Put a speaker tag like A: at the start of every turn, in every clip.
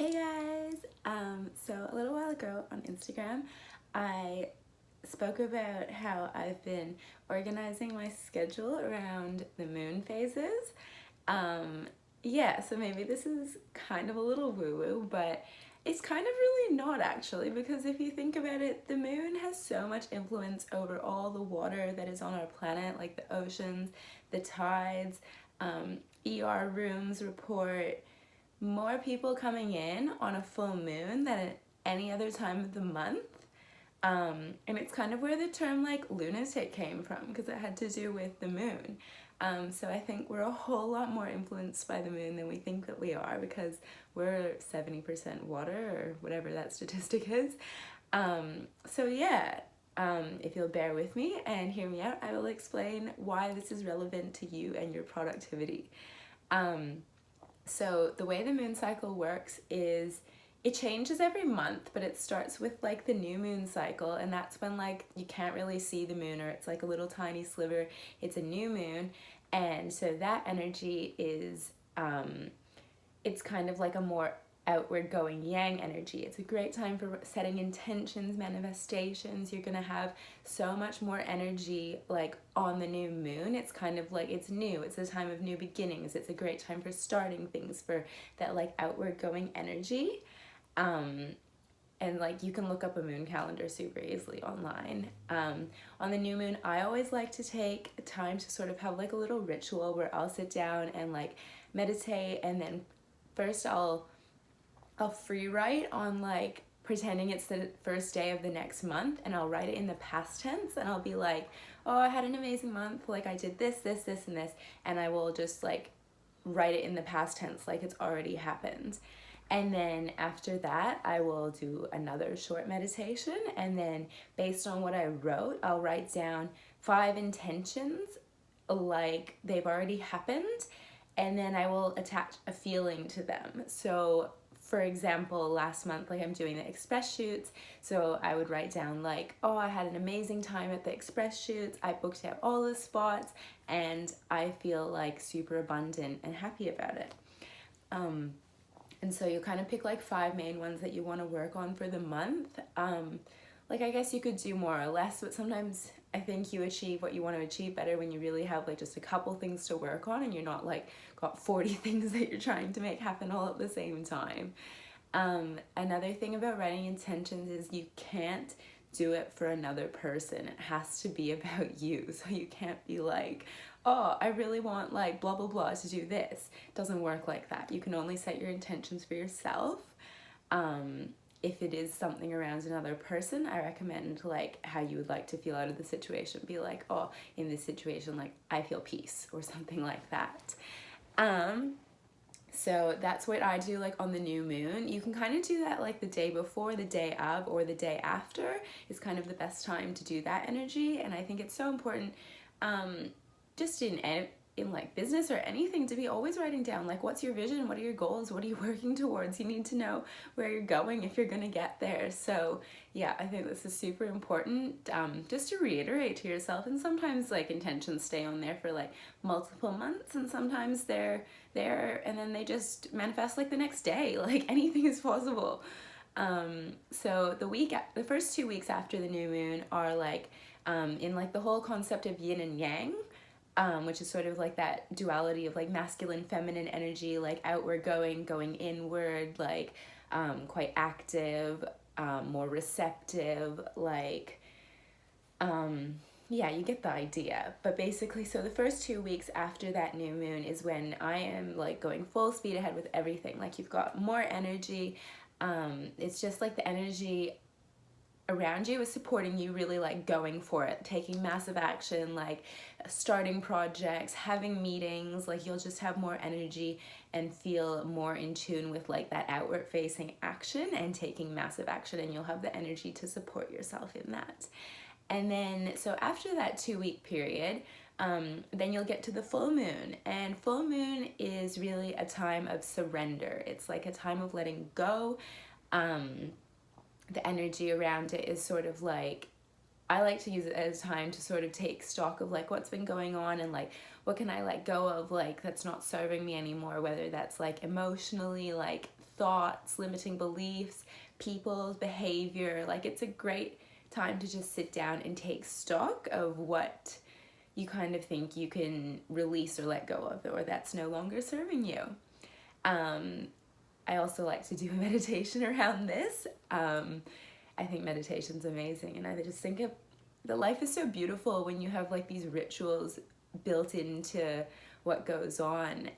A: Hey guys! So a little while ago on Instagram, I spoke about how I've been organizing my schedule around the moon phases. Um, yeah, so maybe this is kind of a little woo-woo, but it's kind of really not actually, because if you think about it, the moon has so much influence over all the water that is on our planet, like the oceans, the tides. ER rooms report more people coming in on a full moon than at any other time of the month. And it's kind of where the term like lunatic came from because it had to do with the moon. So I think we're a whole lot more influenced by the moon than we think that we are because we're 70% water or whatever that statistic is. So yeah, if you'll bear with me and hear me out, I will explain why this is relevant to you and your productivity. So the way the moon cycle works is it changes every month, but it starts with like the new moon cycle, and that's when like you can't really see the moon or it's like a little tiny sliver. It's a new moon, and so that energy is it's kind of like a more outward going yang energy. It's a great time for setting intentions, manifestations. You're gonna have so much more energy like on the new moon. It's kind of like it's new, it's a time of new beginnings. It's a great time for starting things, for that like outward going energy. And like you can look up a moon calendar super easily online. On the new moon, I always like to take time to sort of have like a little ritual where I'll sit down and like meditate, and then first I'll free write on like pretending it's the first day of the next month, and I'll write it in the past tense, and I'll be like, oh, I had an amazing month, like I did this, this, this, and this, and I will just like write it in the past tense like it's already happened. And then after that, I will do another short meditation, and then based on what I wrote, I'll write down 5 intentions like they've already happened, and then I will attach a feeling to them. So for example, last month, like I'm doing the express shoots, so I would write down like, oh, I had an amazing time at the express shoots, I booked out all the spots, and I feel like super abundant and happy about it. And so you kind of pick like 5 main ones that you want to work on for the month. Like I guess you could do more or less, but sometimes I think you achieve what you want to achieve better when you really have like just a couple things to work on and you're not like got 40 things that you're trying to make happen all at the same time. Another thing about writing intentions is you can't do it for another person. It has to be about you. So you can't be like, oh, I really want like blah, blah, blah to do this. It doesn't work like that. You can only set your intentions for yourself. If it is something around another person, I recommend like how you would like to feel out of the situation. Be like, oh, in this situation, like I feel peace or something like that. So that's what I do like on the new moon. You can kind of do that like the day before, the day of, or the day after is kind of the best time to do that energy. And I think it's so important just in like business or anything to be always writing down like what's your vision, what are your goals, what are you working towards. You need to know where you're going if you're going to get there. So yeah, I think this is super important, just to reiterate to yourself. And sometimes like intentions stay on there for like multiple months, and sometimes they're there and then they just manifest like the next day. Like anything is possible. So the first 2 weeks after the new moon are like in like the whole concept of yin and yang, which is sort of like that duality of like masculine, feminine energy, like outward going inward, like quite active, more receptive, like yeah, you get the idea. But basically, so the first 2 weeks after that new moon is when I am like going full speed ahead with everything. Like you've got more energy. It's just like the energy around you is supporting you, really like going for it, taking massive action, like starting projects, having meetings. Like you'll just have more energy and feel more in tune with like that outward facing action and taking massive action, and you'll have the energy to support yourself in that. And then so after that 2 week period, then you'll get to the full moon, and full moon is really a time of surrender. It's like a time of letting go. The energy around it is sort of like, I like to use it as time to sort of take stock of like what's been going on and like what can I let go of like that's not serving me anymore, whether that's like emotionally, like thoughts, limiting beliefs, people's behavior. Like, it's a great time to just sit down and take stock of what you kind of think you can release or let go of, or that's no longer serving you. I also like to do a meditation around this. I think meditation's amazing, and I just think that life is so beautiful when you have like these rituals built into what goes on.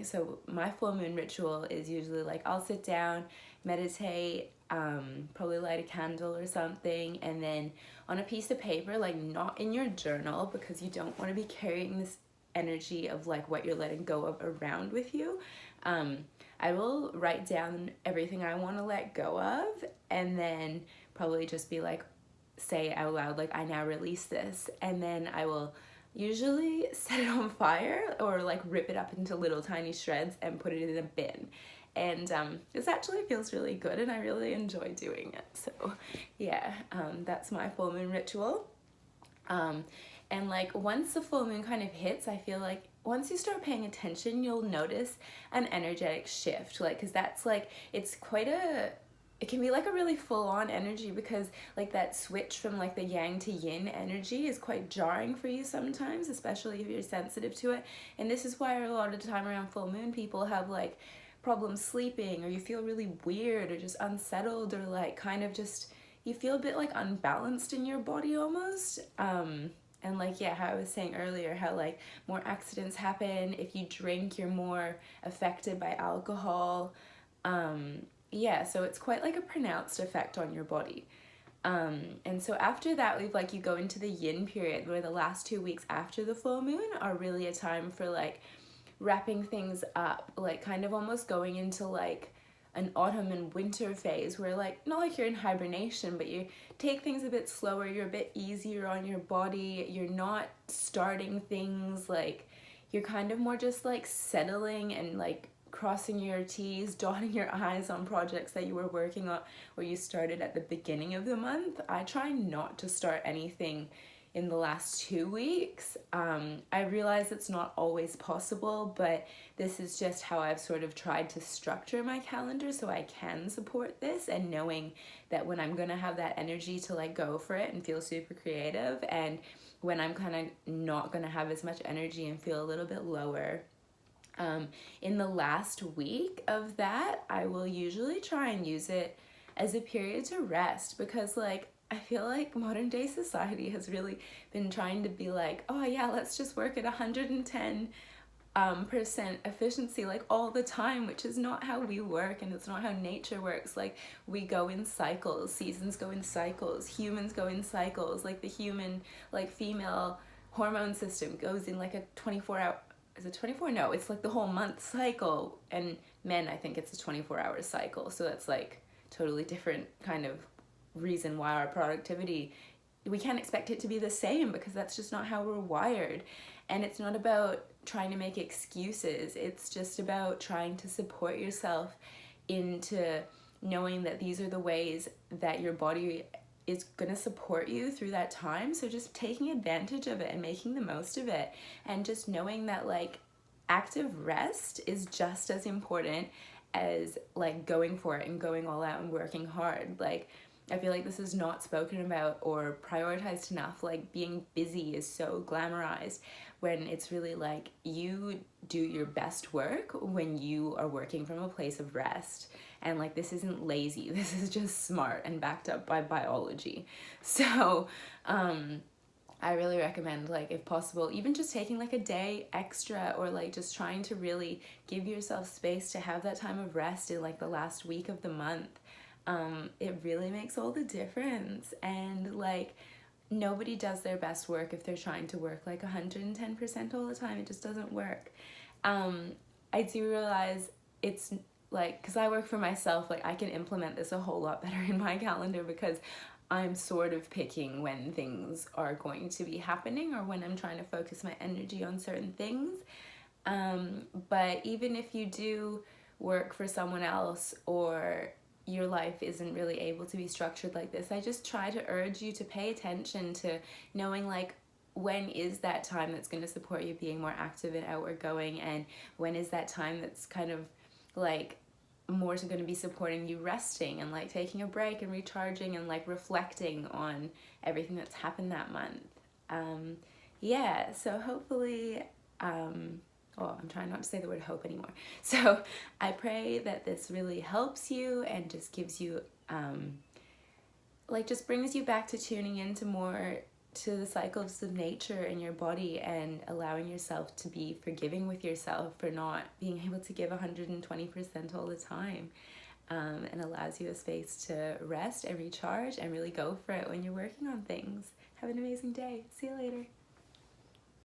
A: So my full moon ritual is usually like I'll sit down, meditate, probably light a candle or something, and then on a piece of paper, like not in your journal, because you don't want to be carrying this energy of like what you're letting go of around with you. I will write down everything I want to let go of, and then probably just be like, say out loud, like, I now release this. And then I will usually set it on fire or like rip it up into little tiny shreds and put it in a bin. And this actually feels really good, and I really enjoy doing it. So yeah, that's my full moon ritual. And like once the full moon kind of hits, I feel like once you start paying attention, you'll notice an energetic shift. Like, cause that's like, it can be like a really full on energy, because like that switch from like the yang to yin energy is quite jarring for you sometimes, especially if you're sensitive to it. And this is why a lot of the time around full moon, people have like problems sleeping, or you feel really weird or just unsettled, or like kind of just, you feel a bit like unbalanced in your body almost. And like, yeah, how I was saying earlier, how like more accidents happen. If you drink, you're more affected by alcohol. Yeah, so it's quite like a pronounced effect on your body. And so after that, we've like, you go into the yin period, where the last 2 weeks after the full moon are really a time for like wrapping things up, like kind of almost going into like an autumn and winter phase, where like, not like you're in hibernation, but you take things a bit slower, you're a bit easier on your body, you're not starting things, like you're kind of more just like settling and like crossing your T's, dotting your I's on projects that you were working on or you started at the beginning of the month. I try not to start anything in the last 2 weeks. I realize it's not always possible, but this is just how I've sort of tried to structure my calendar so I can support this, and knowing that when I'm gonna have that energy to like go for it and feel super creative, and when I'm kind of not gonna have as much energy and feel a little bit lower. In the last week of that, I will usually try and use it as a period to rest, because like I feel like modern day society has really been trying to be like, oh yeah, let's just work at 110% efficiency like all the time, which is not how we work, and it's not how nature works. Like, we go in cycles, seasons go in cycles, humans go in cycles. Like the human, like female hormone system goes in like a 24-hour, is it 24? No, it's like the whole month cycle. And men, I think it's a 24-hour cycle. So that's like totally different kind of reason why our productivity, we can't expect it to be the same, because that's just not how we're wired. And it's not about trying to make excuses, it's just about trying to support yourself into knowing that these are the ways that your body is gonna support you through that time. So just taking advantage of it and making the most of it, and just knowing that like active rest is just as important as like going for it and going all out and working hard. Like, I feel like this is not spoken about or prioritized enough. Like, being busy is so glamorized, when it's really like, you do your best work when you are working from a place of rest. And like, this isn't lazy, this is just smart and backed up by biology. So I really recommend, like, if possible, even just taking like a day extra, or like just trying to really give yourself space to have that time of rest in like the last week of the month. It really makes all the difference. And like, nobody does their best work if they're trying to work like 110% all the time. It just doesn't work. I do realize it's like, because I work for myself, like I can implement this a whole lot better in my calendar, because I'm sort of picking when things are going to be happening, or when I'm trying to focus my energy on certain things. But even if you do work for someone else, or your life isn't really able to be structured like this, I just try to urge you to pay attention to knowing like, when is that time that's going to support you being more active and outward going, and when is that time that's kind of like more going to be supporting you resting and like taking a break and recharging and like reflecting on everything that's happened that month. Yeah, so hopefully, oh, I'm trying not to say the word hope anymore. So I pray that this really helps you and just gives you, like just brings you back to tuning into more to the cycles of nature in your body and allowing yourself to be forgiving with yourself for not being able to give 120% all the time, and allows you a space to rest and recharge and really go for it when you're working on things. Have an amazing day. See you later.